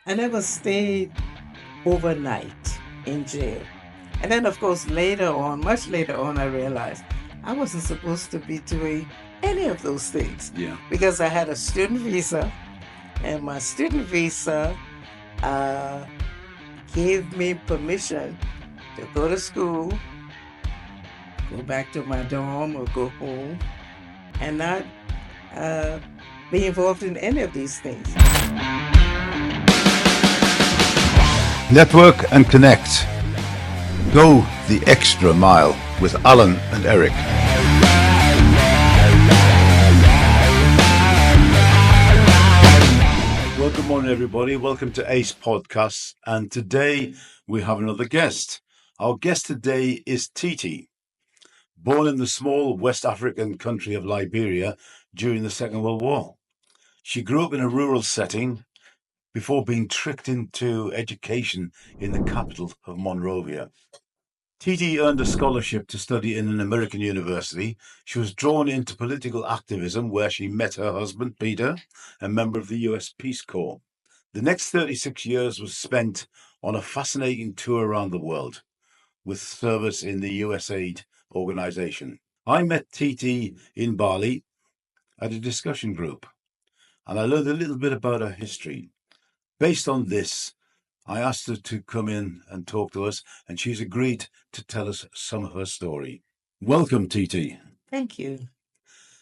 I never stayed overnight in jail. And then, of course, later on, much later on, I realized I wasn't supposed to be doing any of those things. Yeah. Because I had a student visa, and my student visa uh, gave me permission to go to school, go back to my dorm, or go home, and not uh, be involved in any of these things. Network and connect. Go the extra mile with Alan and Eric. Well, good morning, everybody. Welcome to Ace Podcasts. And today we have another guest. Our guest today is Teetee. Born in the small West African country of Liberia during the Second World War. She grew up in a rural setting before being tricked into education in the capital of Monrovia. Teetee earned a scholarship to study in an American university. She was drawn into political activism where she met her husband, Peter, a member of the US Peace Corps. The next 36 years was spent on a fascinating tour around the world with service in the USAID organization. I met Teetee in Bali at a discussion group, and I learned a little bit about her history. Based on this, I asked her to come in and talk to us, and she's agreed to tell us some of her story. Welcome, Teetee. Thank you.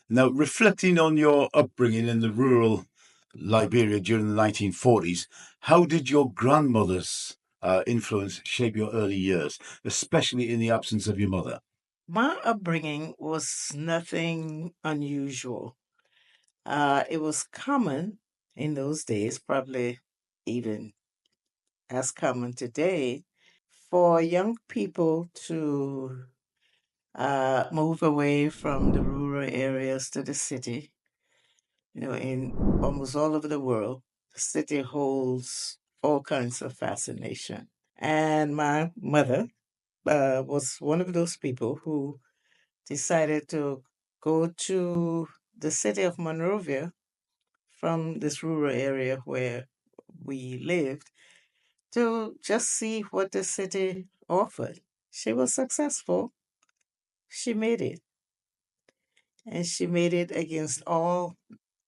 Now, reflecting on your upbringing in the rural Liberia during the 1940s, how did your grandmother's influence shape your early years, especially in the absence of your mother? My upbringing was nothing unusual. It was common in those days, probably even as common today, for young people to move away from the rural areas to the city. In almost all over the world, the city holds all kinds of fascination. And my mother was one of those people who decided to go to the city of Monrovia from this rural area where we lived to just see what the city offered. She was successful. She made it. And she made it against all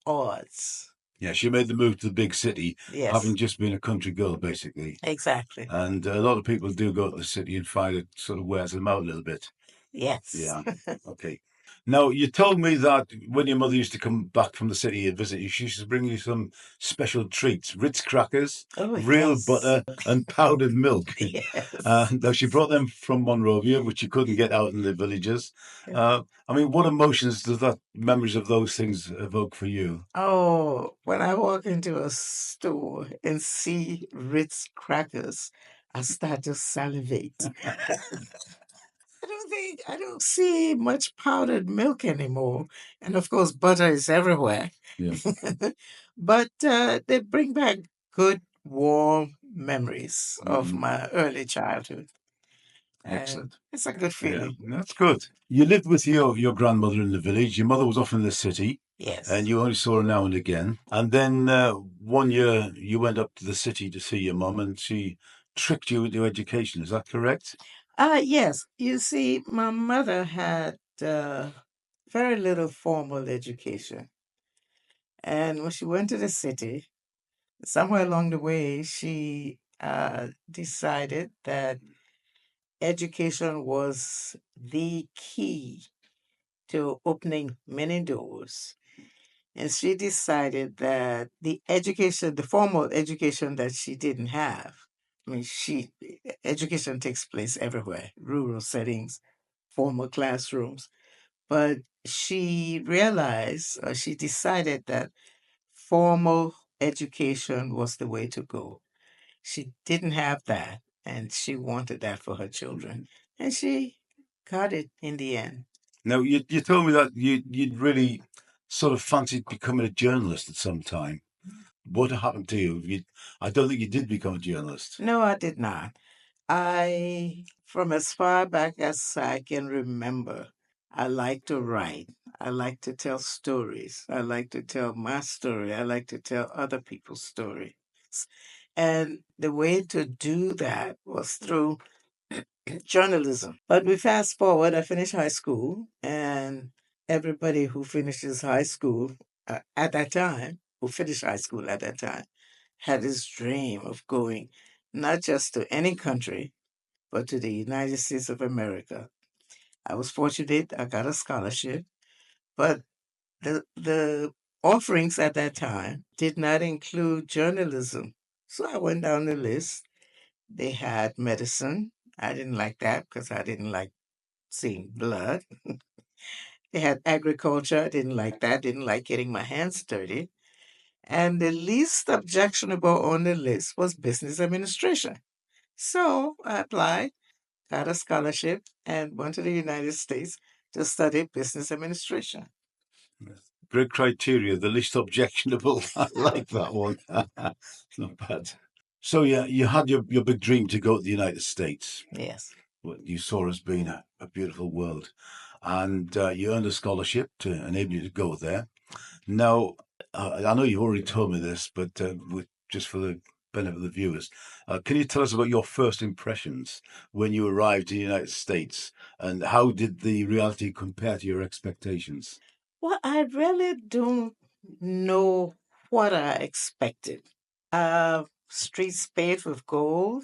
odds. Yeah, she made the move to the big city, Yes, having just been a country girl, basically. exactly. And a lot of people do go to the city and find it sort of wears them out a little bit. Yes. Yeah. Okay. Now, you told me that when your mother used to come back from the city and visit you, she used to bring you some special treats, Ritz crackers, Oh, real yes. butter, and powdered milk. Yes. Now, she brought them from Monrovia, which you couldn't get out in the villages. Yeah. I mean, what emotions does that memories of those things evoke for you? Oh, when I walk into a store and see Ritz crackers, I start to salivate. I don't see much powdered milk anymore. And of course, butter is everywhere. Yeah. But they bring back good, warm memories of Mhm. my early childhood. And Excellent. it's a good Yeah, feeling. that's good. You lived with your grandmother in the village. Your mother was off in the city, and Yes. you only saw her now and again. And then one year you went up to the city to see your mum, and she tricked you into education. Is that correct? Yes. You see, my mother had very little formal education. And when she went to the city, somewhere along the way, she decided that education was the key to opening many doors. And she decided that the formal education that she didn't have, I mean, education takes place everywhere, rural settings, formal classrooms. But she realized, or she decided that formal education was the way to go. She didn't have that, and she wanted that for her children. And she got it in the end. Now, you told me that you'd really sort of fancied becoming a journalist at some time. What happened to you? I don't think you did become a journalist. No, I did not. From as far back as I can remember, I like to write. I like to tell stories. I like to tell my story. I like to tell other people's stories. And the way to do that was through journalism. But we fast forward, I finished high school, and everybody who finishes high school at that time, who finished high school at that time, had this dream of going not just to any country, but to the United States of America. I was fortunate, I got a scholarship, but the offerings at that time did not include journalism. So I went down the list. They had medicine. I didn't like that because I didn't like seeing blood. They had agriculture. I didn't like that. Didn't like getting my hands dirty. And the least objectionable on the list was business administration. So I applied, got a scholarship, and went to the United States to study business administration. Great criteria, the least objectionable. I like that one. Not bad. So yeah, you had your big dream to go to the United States. Yes. What you saw as being a beautiful world. And you earned a scholarship to enable you to go there. Now, I know you've already told me this, but just for the benefit of the viewers, can you tell us about your first impressions when you arrived in the United States, and how did the reality compare to your expectations? Well, I really don't know what I expected. Streets paved with gold.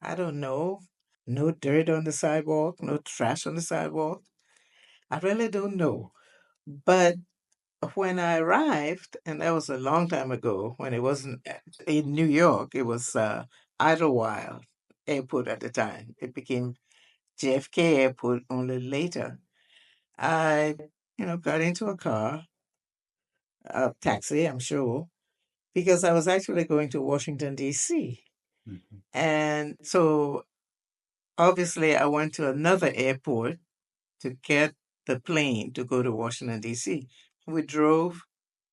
I don't know. No dirt on the sidewalk, no trash on the sidewalk. I really don't know. But when I arrived, and that was a long time ago, when it wasn't in New York, it was Idlewild Airport at the time. It became JFK Airport only later. I, got into a car, a taxi, I'm sure, because I was actually going to Washington, D.C. Mhm. And so obviously I went to another airport to get the plane to go to Washington, D.C. We drove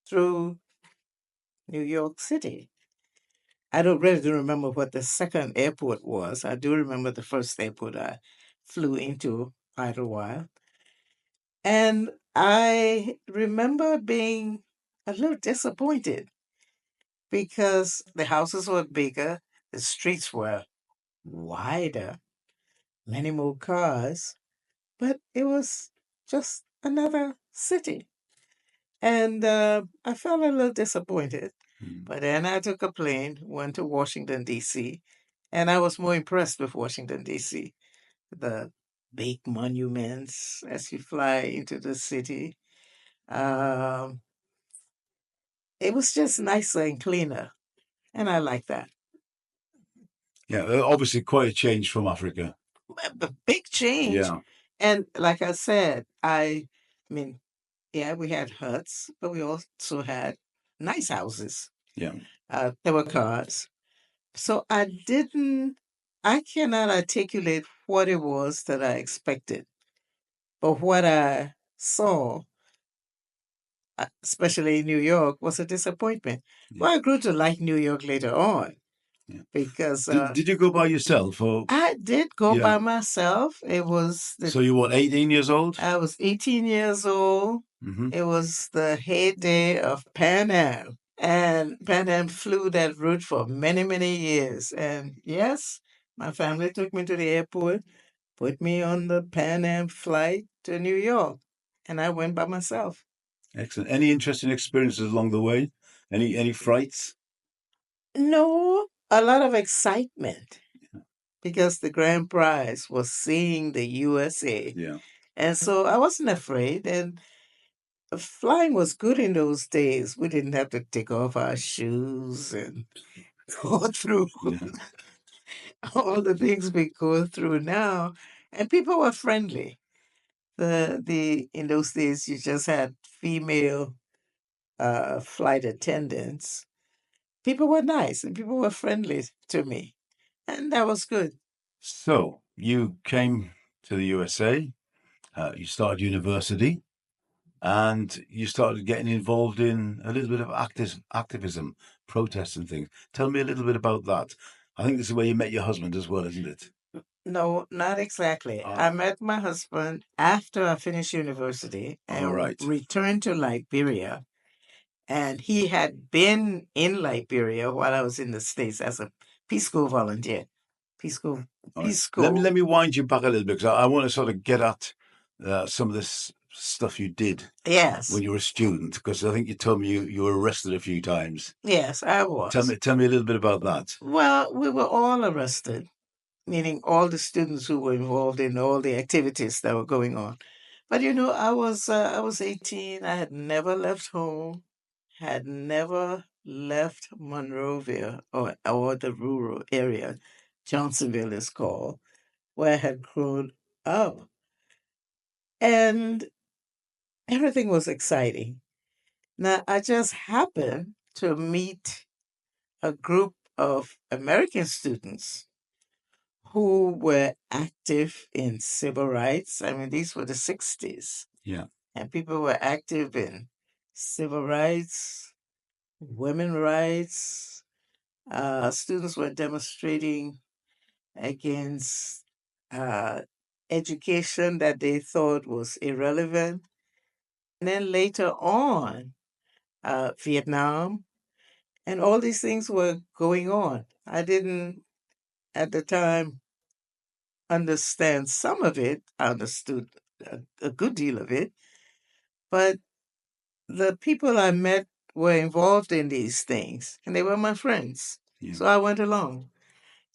through New York City. I don't really do remember what the second airport was. I do remember the first airport I flew into Idlewild. And I remember being a little disappointed because the houses were bigger, the streets were wider, many more cars, but it was just another city. And I felt a little disappointed. Mm. But then I took a plane, went to Washington, D.C., and I was more impressed with Washington, D.C. The big monuments as you fly into the city. Um, it was just nicer and cleaner, and I like that. Yeah, obviously quite a change from Africa. A big change. Yeah, And like I said, I mean, yeah, we had huts, but we also had nice houses. yeah. There were cars. So I cannot articulate what it was that I expected, but what I saw, especially in New York, was a disappointment. Yeah, Well, I grew to like New York later on yeah. because Did you go by yourself or I did go yeah? by myself. It was So you what, 18 years old? I was 18 years old. Mm-hmm. It was the heyday of Pan Am. And Pan Am flew that route for many, many years. And yes, my family took me to the airport, put me on the Pan Am flight to New York, and I went by myself. Excellent. Any interesting experiences along the way? Any frights? No, a lot of excitement because the grand prize was seeing the USA. Yeah. And so I wasn't afraid. And flying was good in those days. We didn't have to take off our shoes and go through Yeah. all the things we go through now. And people were friendly. The in those days you just had female flight attendants. People were nice and people were friendly to me. And that was good. So you came to the USA. You started university, and you started getting involved in a little bit of activism, protests, and things. Tell me a little bit about that. I think this is where you met your husband as well, isn't it? No, not exactly. I Ah, met my husband after I finished university all and right. returned to Liberia. And he had been in Liberia while I was in the States as a Peace Corps volunteer. Peace Corps. All right. Peace Corps. Let me wind you back a little bit because I want to sort of get at some of this stuff you did Yes. when you were a student, because I think you told me you were arrested a few times. Yes, I was. Tell me a little bit about that. Well, we were all arrested, meaning all the students who were involved in all the activities that were going on. But you know, I was 18. I had never left home, had never left Monrovia or the rural area, Johnsonville is called, where I had grown up. And everything was exciting. Now, I just happened to meet a group of American students who were active in civil rights. I mean, these were the 60s. Yeah. And people were active in civil rights, women rights. Students were demonstrating against uh, education that they thought was irrelevant. And then later on, Vietnam, and all these things were going on. I didn't, at the time, understand some of it. I understood a good deal of it. But the people I met were involved in these things, and they were my friends. Yeah. So I went along.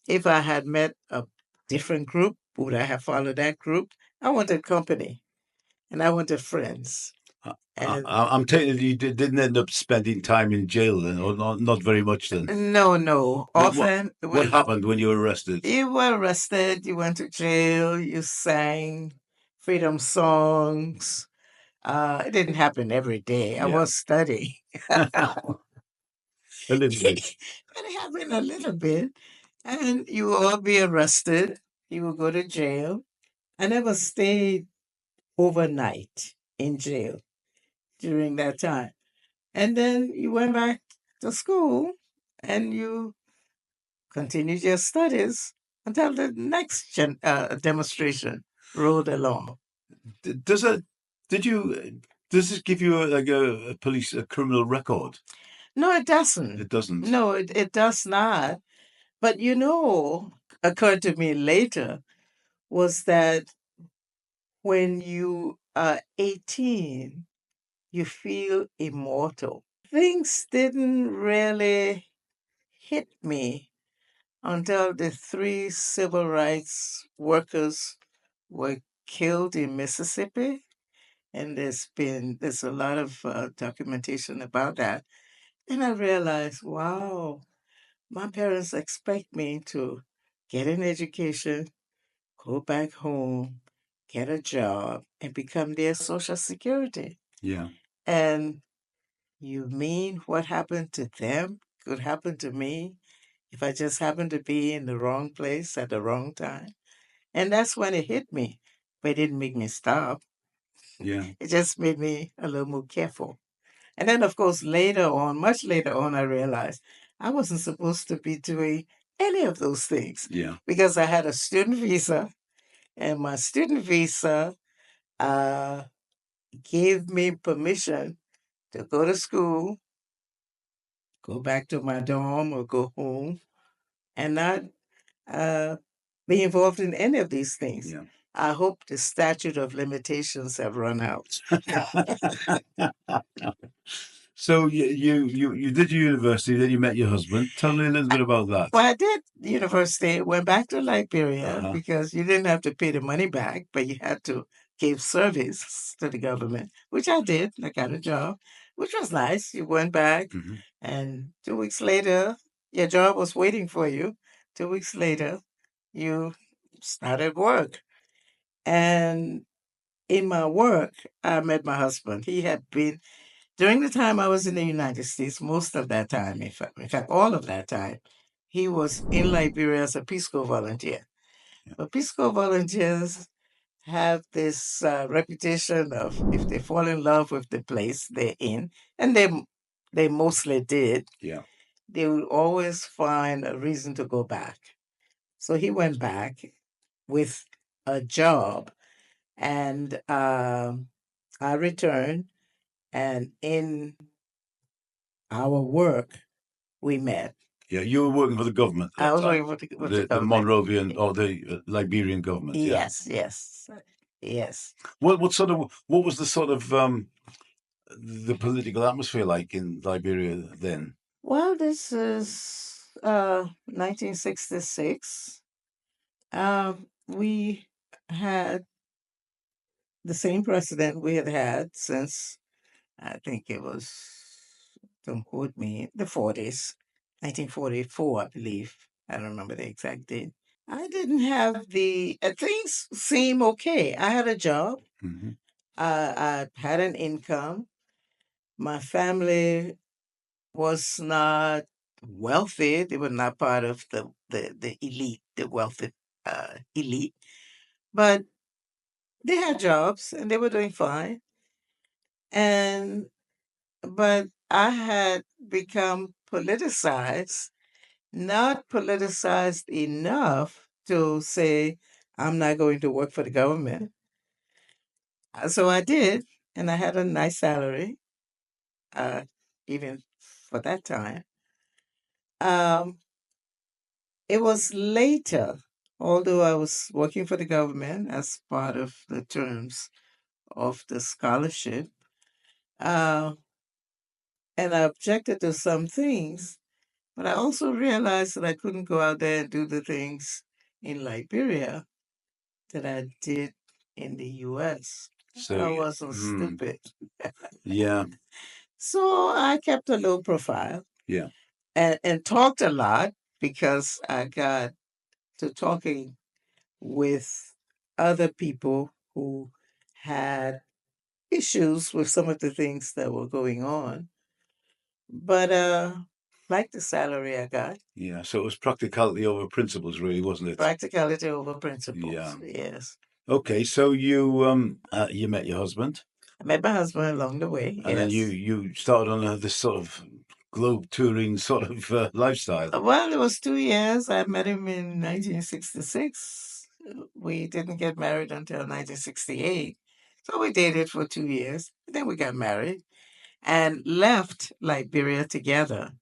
If I had met a different group, would I have followed that group? I wanted company, and I wanted friends. And I'm taking it you didn't end up spending time in jail then, or not very much then. no. Often What happened when you were arrested? You were arrested, you went to jail, you sang freedom songs. It didn't happen every day. I Yeah. was studying. A little bit. But it happened a little bit. And you will all be arrested. You will go to jail. I never stayed overnight in jail during that time. And then you went back to school and you continued your studies until the next demonstration rolled along. Does it? Did you? Does this give you a police a criminal record? No, it doesn't. It doesn't. No, it does not. But you know, occurred to me later was that when you are 18, you feel immortal. Things didn't really hit me until the three civil rights workers were killed in Mississippi. And there's a lot of documentation about that. And I realized, wow, my parents expect me to get an education, go back home, get a job, and become their social security. Yeah. And you mean what happened to them could happen to me if I just happened to be in the wrong place at the wrong time? And that's when it hit me. But it didn't make me stop. Yeah. It just made me a little more careful. And then, of course, later on, much later on, I realized I wasn't supposed to be doing any of those things Yeah. because I had a student visa, and my student visa uh, gave me permission to go to school, go back to my dorm, or go home, and not uh, be involved in any of these things. Yeah. I hope the statute of limitations have run out. So you did your university, then you met your husband. Tell me a little bit about that. Well, I did university, went back to Liberia Uh-huh. because you didn't have to pay the money back, but you had to give service to the government, which I did. I got a job, which was nice. You went back, Mhm. and 2 weeks later, your job was waiting for you. 2 weeks later, you started work. And in my work, I met my husband. He had been, during the time I was in the United States, most of that time, in fact, all of that time, he was in Liberia as a Peace Corps volunteer. Yeah. But Peace Corps volunteers have this reputation of if they fall in love with the place they're in, and they mostly did, Yeah. they would always find a reason to go back. So he went back with a job, and I returned, and in our work, we met. Yeah, you were working for the government at I that was time. working with the The government. Monrovian or the Liberian government. Yeah. Yes, yes, yes. What was the sort of the political atmosphere like in Liberia then? Well, this is 1966. We had the same president we had had since I think it was, don't quote me, the 40s, 1944, I believe. I don't remember the exact date. I didn't have things seem okay. I had a job. Hmm. I had an income. My family was not wealthy. They were not part of the elite, the wealthy elite, but they had jobs and they were doing fine. And but I had become politicized, not politicized enough to say I'm not going to work for the government. So I did, and I had a nice salary, uh, even for that time. Um, it was later, although I was working for the government as part of the terms of the scholarship, uh, and I objected to some things. But I also realized that I couldn't go out there and do the things in Liberia that I did in the US. So, I wasn't stupid. yeah, So I kept a low profile yeah. and talked a lot because I got to talking with other people who had issues with some of the things that were going on. But like the salary I got, Yeah, so it was practicality over principles, really, wasn't it? practicality over Yeah. principles. Yes. Okay, so you met your husband, I met my husband along the way. and then Yes. you started on this sort of globe touring sort of lifestyle. Well, it was 2 years. I met him in 1966. We didn't get married until 1968. So we dated for 2 years. Then we got married and left Liberia together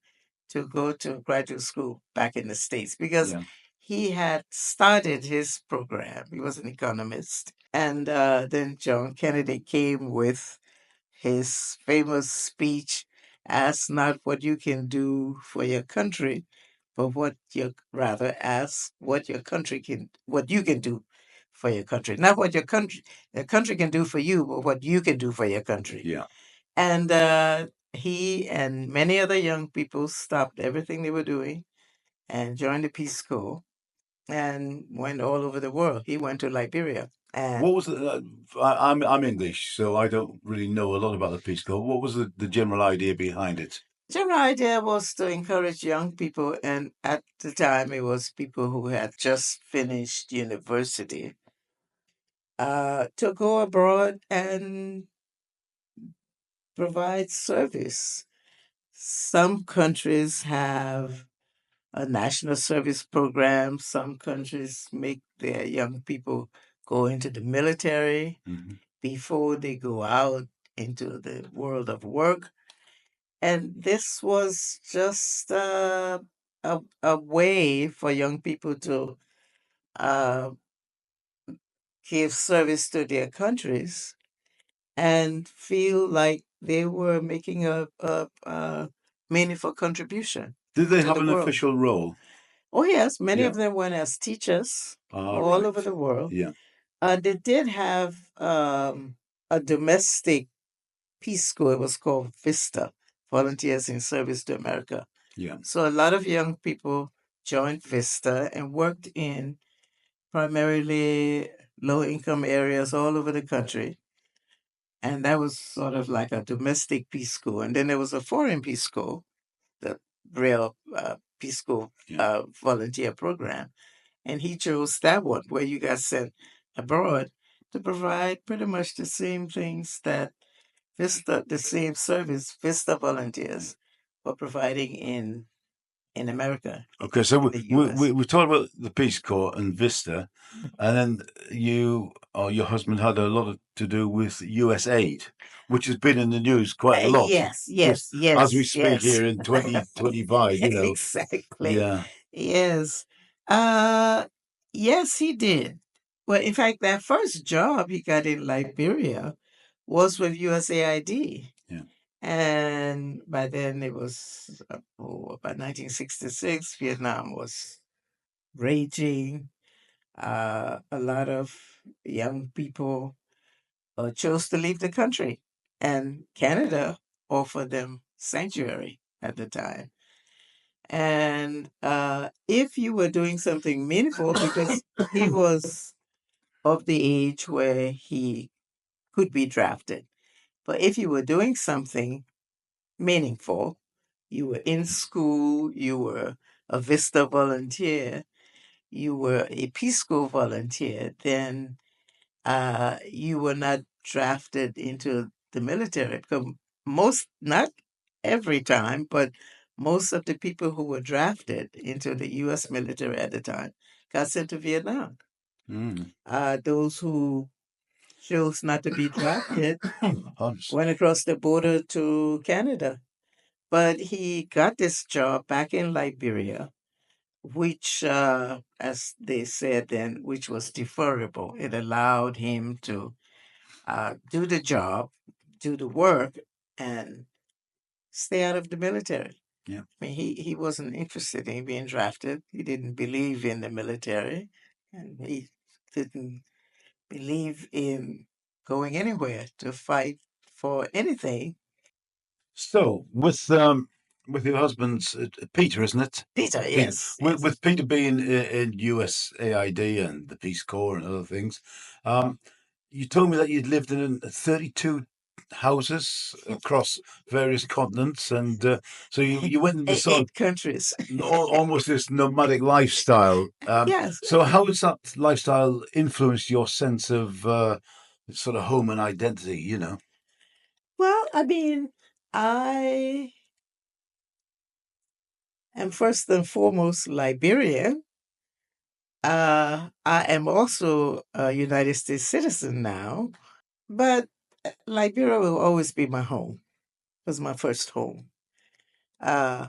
to go to graduate school back in the States because Yeah. he had started his program. He was an economist. And then John Kennedy came with his famous speech, ask not what you can do for your country, but ask what your country what you can do for your country. Not what your country can do for you, but what you can do for your country. Yeah. And he and many other young people stopped everything they were doing and joined the Peace Corps and went all over the world. He went to Liberia. And What was I'm English, so I don't really know a lot about the Peace Corps. What was the general idea behind it? general idea was to encourage young people, and at the time it was people who had just finished university, to go abroad and provide service. Some countries have a national service program. Some countries make their young people go into the military Hmm. before they go out into the world of work. And this was just a way for young people to uh, give service to their countries and feel like they were making a meaningful contribution Did they to have the an world. official role? Oh, yes, many Yeah. of them went as teachers Ah, all over right. the world. Yeah. They did have a domestic Peace Corps. It was called VISTA, Volunteers in Service to America. Yeah. So a lot of young people joined VISTA and worked in primarily low income areas all over the country. And that was sort of like a domestic Peace Corps. And then there was a foreign Peace Corps, the real Peace Corps Yeah. volunteer program. And he chose that one where you got sent abroad to provide pretty much the same things that Vista, the same service Vista volunteers were providing in America, Okay, so in the US. we talked about the Peace Corps and Vista, and then you Oh, your husband had a lot to do with US aid, which has been in the news quite a lot. Yes, Just yes, as we yes, speak yes. here in 2025, Exactly. Yeah. Yes. Uh, yes, he did. Well, in fact, that first job he got in Liberia was with USAID. Yeah. And by then it was about 1966, Vietnam was raging. A lot of young people chose to leave the country, and Canada offered them sanctuary at the time. And if you were doing something meaningful, because he was of the age where he could be drafted, but if you were doing something meaningful, you were in school, you were a Vista volunteer, you were a Peace Corps volunteer, then you were not drafted into the military. Because most, not every time, but most of the people who were drafted into the U.S. military at the time got sent to Vietnam. Mm. Those who chose not to be drafted Hans. went across the border to Canada. But he got this job back in Liberia, which, as they said then, which was deferrable. It allowed him to do the job, do the work, and stay out of the military. Yeah. I mean, he wasn't interested in being drafted. He didn't believe in the military, and he didn't believe in going anywhere to fight for anything. So with your husband's Peter, isn't it? Peter, Peter, yes, with, yes. with Peter being in USAID and the Peace Corps and other things, um, you told me that you'd lived in 32 houses across various continents, and so you went into sort of Eight countries. almost this nomadic lifestyle. Yes. So how has that lifestyle influenced your sense of sort of home and identity? Well, I mean, I am first and foremost Liberian. I am also a United States citizen now, but Liberia will always be my home. It was my first home. Uh,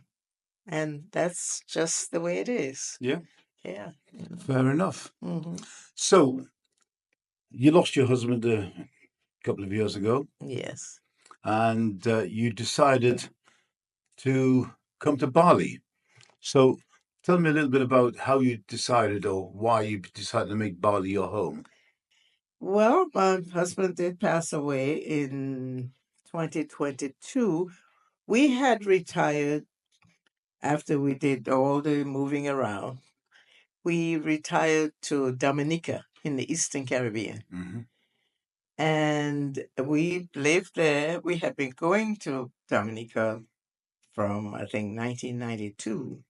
and that's just the way it is. Yeah, Yeah. fair enough. Hmm. So you lost your husband a couple of years ago, Yes. and you decided to come to Bali. So tell me a little bit about how you decided or why you decided to make Bali your home. Well, my husband did pass away in 2022. We had retired after we did all the moving around. We retired to Dominica in the Eastern Caribbean. Mm-hmm. And we lived there. We had been going to Dominica from, I think, 1992,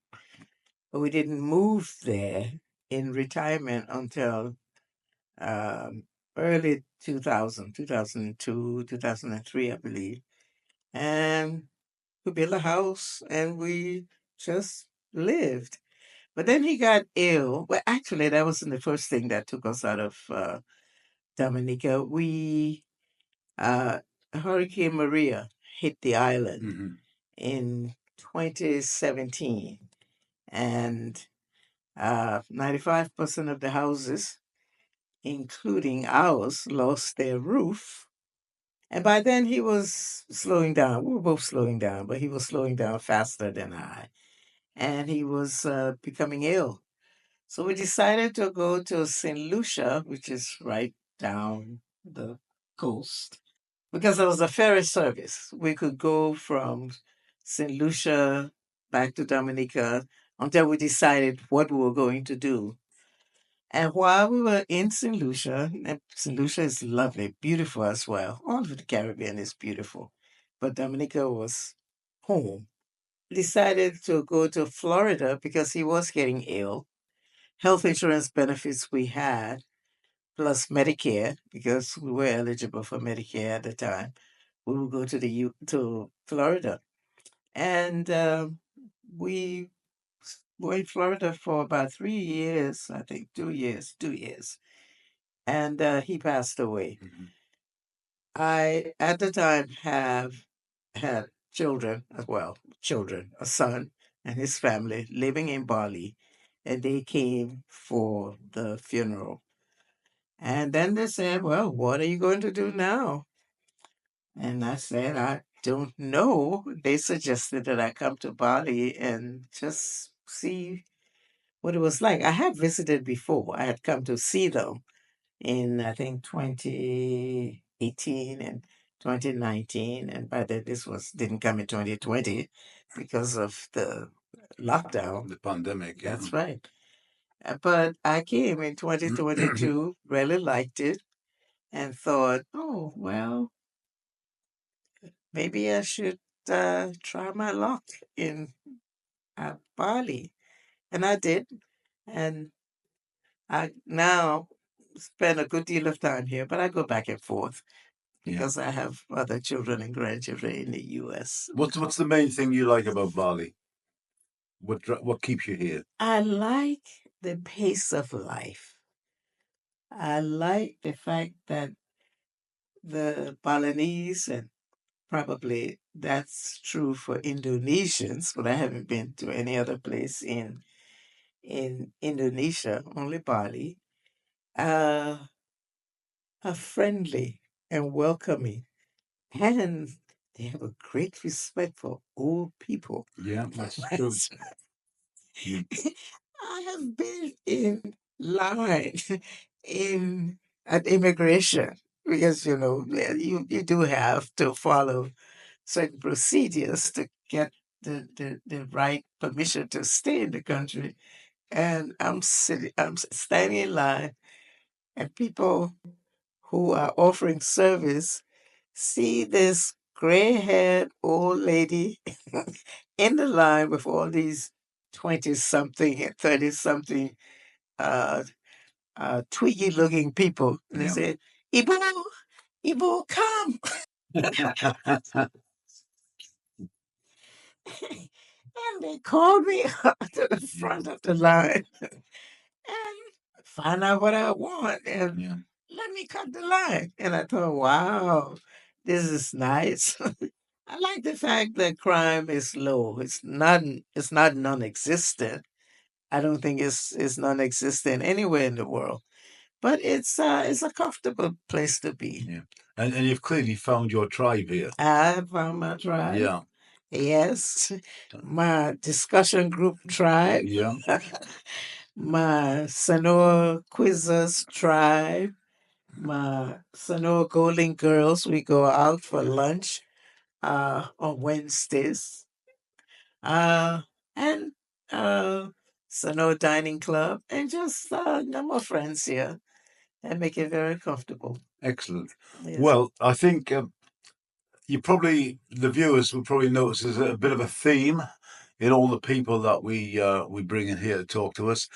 but we didn't move there in retirement until um, early 2000, 2002, 2003, I believe. And we built a house and we just lived. But then he got ill. Well, actually, that wasn't the first thing that took us out of Dominica. Uh, Hurricane Maria hit the island Mm-hmm. in 2017, and 95% of the houses, including ours, lost their roof. And by then he was slowing down. We were both slowing down, but he was slowing down faster than I. And he was becoming ill. So we decided to go to St. Lucia, which is right down the coast, because there was a ferry service. We could go from St. Lucia back to Dominica until we decided what we were going to do. And while we were in St. Lucia, and St. Lucia is lovely, beautiful as well. All of the Caribbean is beautiful, but Dominica was home. We decided to go to Florida because he was getting ill. Health insurance benefits we had, plus Medicare, because we were eligible for Medicare at the time. We would go to to Florida, and we were in Florida for about 3 years, I think, 2 years, 2 years. and he passed away. Mm-hmm. I, at the time, have had children as well, children, a son and his family living in Bali, and they came for the funeral. And then they said, "Well, what are you going to do now?" And I said, "I don't know." They suggested that I come to Bali and just see what it was like. I had visited before. I had come to see them in, I think, 2018 and 2019. And by then, this was didn't come in 2020 because of the lockdown. The pandemic, yeah. That's right. But I came in 2022, really liked it, and thought, oh, well, maybe I should try my luck in Bali. And I did. And I now spend a good deal of time here, but I go back and forth Yeah. because I have other children and grandchildren in the U.S. What's the main thing you like about Bali? What keeps you here? I like the pace of life. I like the fact that the Balinese, and probably that's true for Indonesians, but I haven't been to any other place in Indonesia, only Bali, uh, are friendly and welcoming, and they have a great respect for old people. Yeah, that's true. You, I have been in line in at immigration because you do have to follow certain procedures to get the right permission to stay in the country. And I'm standing in line, and people who are offering service see this gray-haired old lady in the line with all these 20-something and 30-something uh, twiggy-looking people. And they yeah. say, Ibu, Ibu, come. And they called me up to the front of the line and find out what I want and Yeah. let me cut the line. And I thought, wow, this is nice. I like the fact that crime is low. It's not non-existent. I don't think it's non-existent anywhere in the world. But it's a comfortable place to be. Yeah. And you've clearly found your tribe here. I found my tribe. Yeah. Yes. My discussion group tribe. Yeah. My Sanoa Quizzers tribe. My Sanoa Golden Girls. We go out for lunch on Wednesdays. Uh and Sanoa Dining Club, and just number of friends here and make it very comfortable. Excellent. Yes. Well, I think the viewers will probably notice there's a bit of a theme in all the people that we bring in here to talk to us.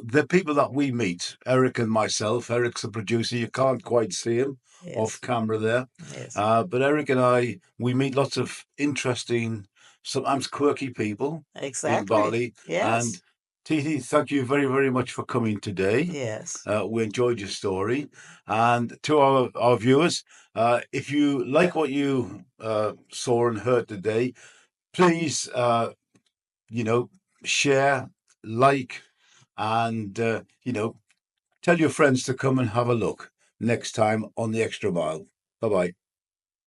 They're people that we meet. Eric and myself. Eric's the producer. You can't quite see him off Yes. camera there. Yes. But Eric and we meet lots of interesting, sometimes quirky people in Exactly. Bali. Yes. And Teetee, thank you very, very much for coming today. Yes. We enjoyed your story. And to our viewers, if you like what you saw and heard today, please, share, like, and, tell your friends to come and have a look next time on the Extra Mile. Bye-bye.